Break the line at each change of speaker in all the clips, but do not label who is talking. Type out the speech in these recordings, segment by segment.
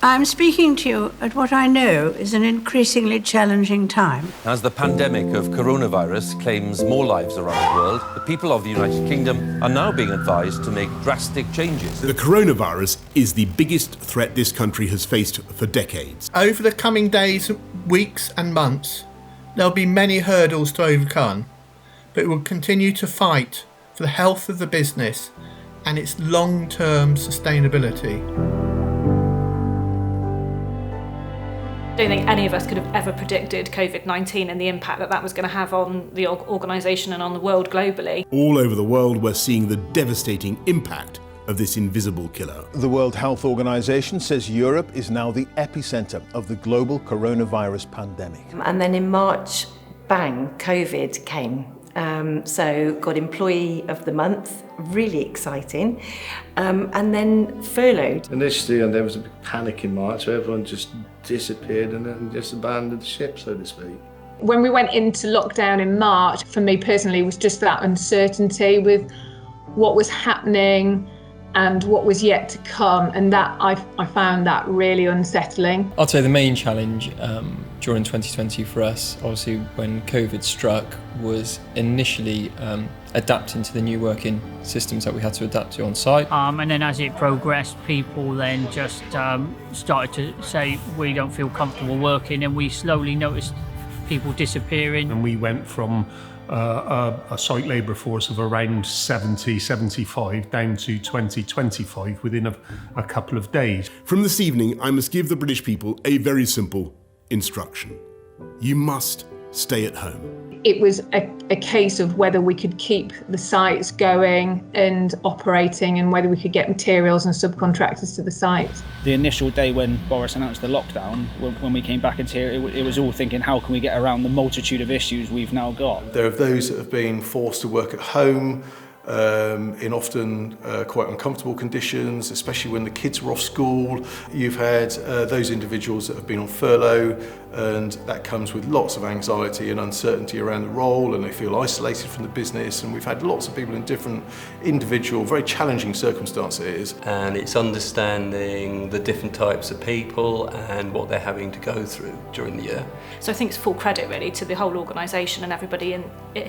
I'm speaking to you at what I know is an increasingly challenging time.
As the pandemic of coronavirus claims more lives around the world, the people of the United Kingdom are now being advised to make drastic changes.
The coronavirus is the biggest threat this country has faced for decades.
Over the coming days, weeks and months, there'll be many hurdles to overcome, but we'll continue to fight for the health of the business and its long-term sustainability.
I don't think any of us could have ever predicted COVID-19 and the impact that was going to have on the organisation and on the world globally.
All over the world, we're seeing the devastating impact of this invisible killer.
The World Health Organization says Europe is now the epicenter of the global coronavirus pandemic.
And then in March, bang, COVID came. So got Employee of the Month, really exciting, and then furloughed.
Initially, and there was a big panic in March, so everyone just disappeared and then just abandoned the ship, so to speak.
When we went into lockdown in March, for me personally, was just that uncertainty with what was happening and what was yet to come, and that I found that really unsettling.
I'd say the main challenge during 2020 for us, obviously when COVID struck, was initially adapting to the new working systems that we had to adapt to on site.
And then as it progressed, people then just started to say we don't feel comfortable working, and we slowly noticed people disappearing.
And we went from a site labour force of around 70, 75 down to 20, 25 within a couple of days.
From this evening, I must give the British people a very simple instruction. You must stay at home.
It was a case of whether we could keep the sites going and operating, and whether we could get materials and subcontractors to the sites.
The initial day when Boris announced the lockdown, when we came back into here, it was all thinking, how can we get around the multitude of issues we've now got?
There are those that have been forced to work at home in often quite uncomfortable conditions, especially when the kids were off school. You've had those individuals that have been on furlough, and that comes with lots of anxiety and uncertainty around the role, and they feel isolated from the business. And we've had lots of people in different individual, very challenging circumstances.
And it's understanding the different types of people and what they're having to go through during the year.
So I think it's full credit really to the whole organisation and everybody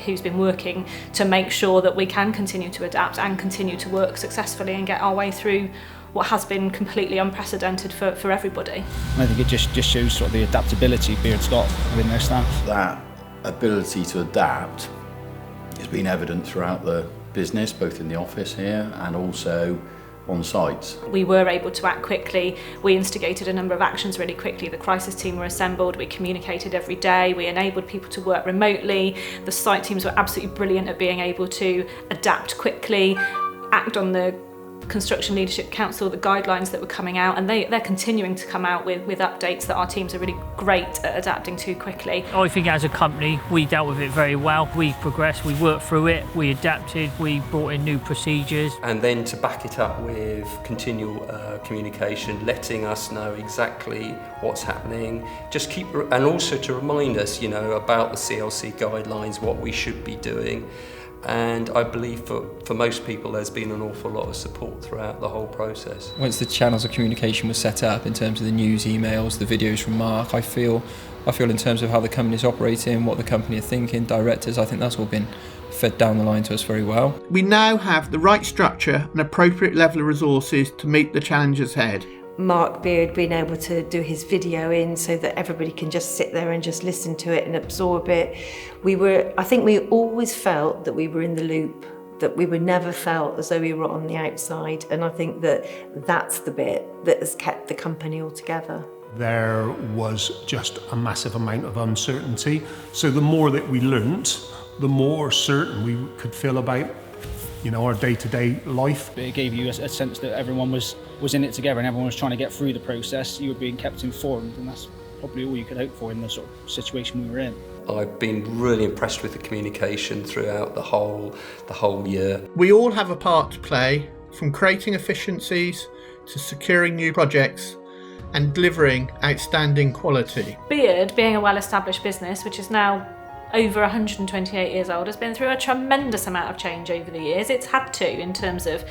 who's been working to make sure that we can continue to adapt and continue to work successfully and get our way through what has been completely unprecedented for everybody.
I think it just shows sort of the adaptability Beard's got within their staff.
That ability to adapt has been evident throughout the business, both in the office here and also on sites.
We were able to act quickly. We instigated a number of actions really quickly. The crisis team were assembled, we communicated every day, we enabled people to work remotely. The site teams were absolutely brilliant at being able to adapt quickly, act on the Construction Leadership Council, the guidelines that were coming out, and they're continuing to come out with updates that our teams are really great at adapting to quickly.
I think as a company we dealt with it very well. We progressed, we worked through it, we adapted, we brought in new procedures.
And then to back it up with continual communication, letting us know exactly what's happening, and also to remind us, about the CLC guidelines, what we should be doing. And I believe for most people there's been an awful lot of support throughout the whole process.
Once the channels of communication were set up in terms of the news, emails, the videos from Mark, I feel in terms of how the company's operating, what the company are thinking, directors, I think that's all been fed down the line to us very well.
We now have the right structure and appropriate level of resources to meet the challenges ahead.
Mark Beard being able to do his video in so that everybody can just sit there and just listen to it and absorb it. I think we always felt that we were in the loop, that we were never felt as though we were on the outside. And I think that's the bit that has kept the company all together.
There was just a massive amount of uncertainty. So the more that we learnt, the more certain we could feel about our day-to-day life.
It gave you a sense that everyone was in it together and everyone was trying to get through the process. You were being kept informed, and that's probably all you could hope for in the sort of situation we were in.
I've been really impressed with the communication throughout the whole year.
We all have a part to play, from creating efficiencies to securing new projects and delivering outstanding quality.
Beard, being a well-established business, which is now over 128 years old, has been through a tremendous amount of change over the years. It's had to, in terms of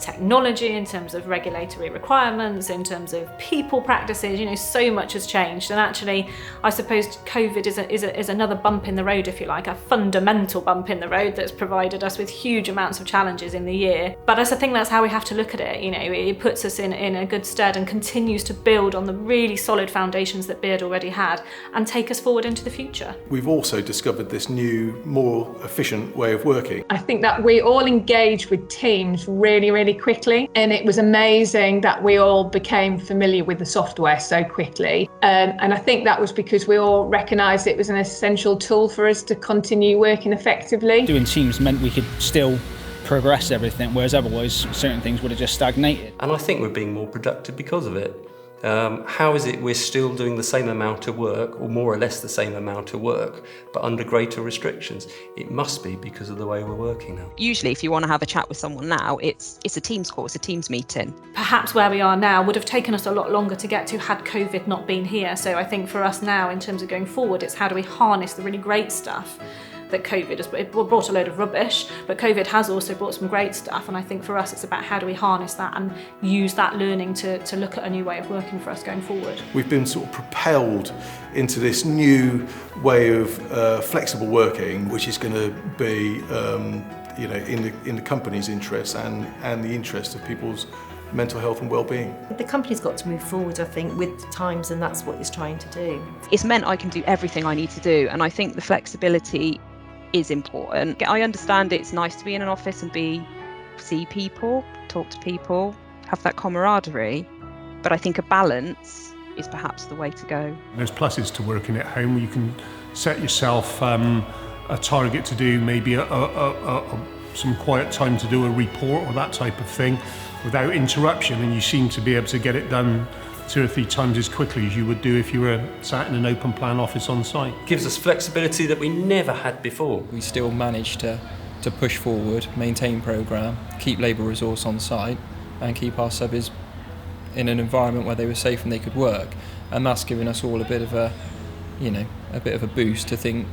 technology, in terms of regulatory requirements, in terms of people practices. You know, so much has changed, and actually I suppose COVID is another bump in the road, if you like, a fundamental bump in the road that's provided us with huge amounts of challenges in the year. But I think that's how we have to look at it. You know, it puts us in a good stead and continues to build on the really solid foundations that Beard already had and take us forward into the future.
We've also discovered this new, more efficient way of working.
I think that we all engaged with Teams really, really quickly, and it was amazing that we all became familiar with the software so quickly. And I think that was because we all recognised it was an essential tool for us to continue working effectively.
Doing Teams meant we could still progress everything, whereas otherwise certain things would have just stagnated.
And I think we're being more productive because of it. How is it we're still doing the same amount of work, or more or less the same amount of work, but under greater restrictions? It must be because of the way we're working now.
Usually if you want to have a chat with someone now, it's a Teams call, it's a Teams meeting.
Perhaps where we are now would have taken us a lot longer to get to had COVID not been here. So I think for us now, in terms of going forward, it's how do we harness the really great stuff that COVID has brought. A load of rubbish, but COVID has also brought some great stuff, and I think for us it's about how do we harness that and use that learning to look at a new way of working for us going forward.
We've been sort of propelled into this new way of flexible working, which is going to be you know, in the company's interest and the interest of people's mental health and well-being.
The company's got to move forward, I think, with the times, and that's what it's trying to do.
It's meant I can do everything I need to do, and I think the flexibility is important. I understand it's nice to be in an office and see people, talk to people, have that camaraderie, but I think a balance is perhaps the way to go.
There's pluses to working at home. You can set yourself a target to do maybe some quiet time to do a report or that type of thing without interruption, and you seem to be able to get it done 2 or 3 times as quickly as you would do if you were sat in an open plan office on site.
Gives us flexibility that we never had before.
We still manage to push forward, maintain programme, keep labour resource on site, and keep our subbies in an environment where they were safe and they could work. And that's given us all a bit of a boost to think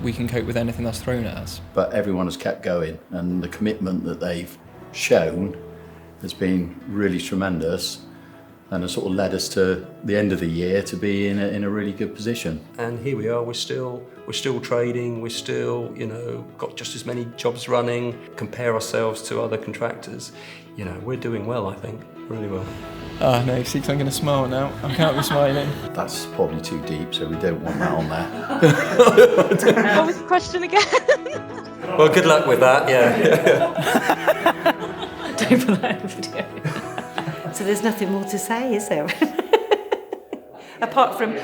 we can cope with anything that's thrown at us.
But everyone has kept going, and the commitment that they've shown has been really tremendous, and has sort of led us to the end of the year to be in a really good position.
And here we are, we're still trading, we're still, you know, got just as many jobs running, compare ourselves to other contractors. You know, we're doing well, I think, really well.
No, see, I'm going to smile now. I can't be smiling.
That's probably too deep, so we don't want that on there.
What was the question again?
Well, good luck with that, yeah.
Don't put that in the video.
So there's nothing more to say, is there? Apart from...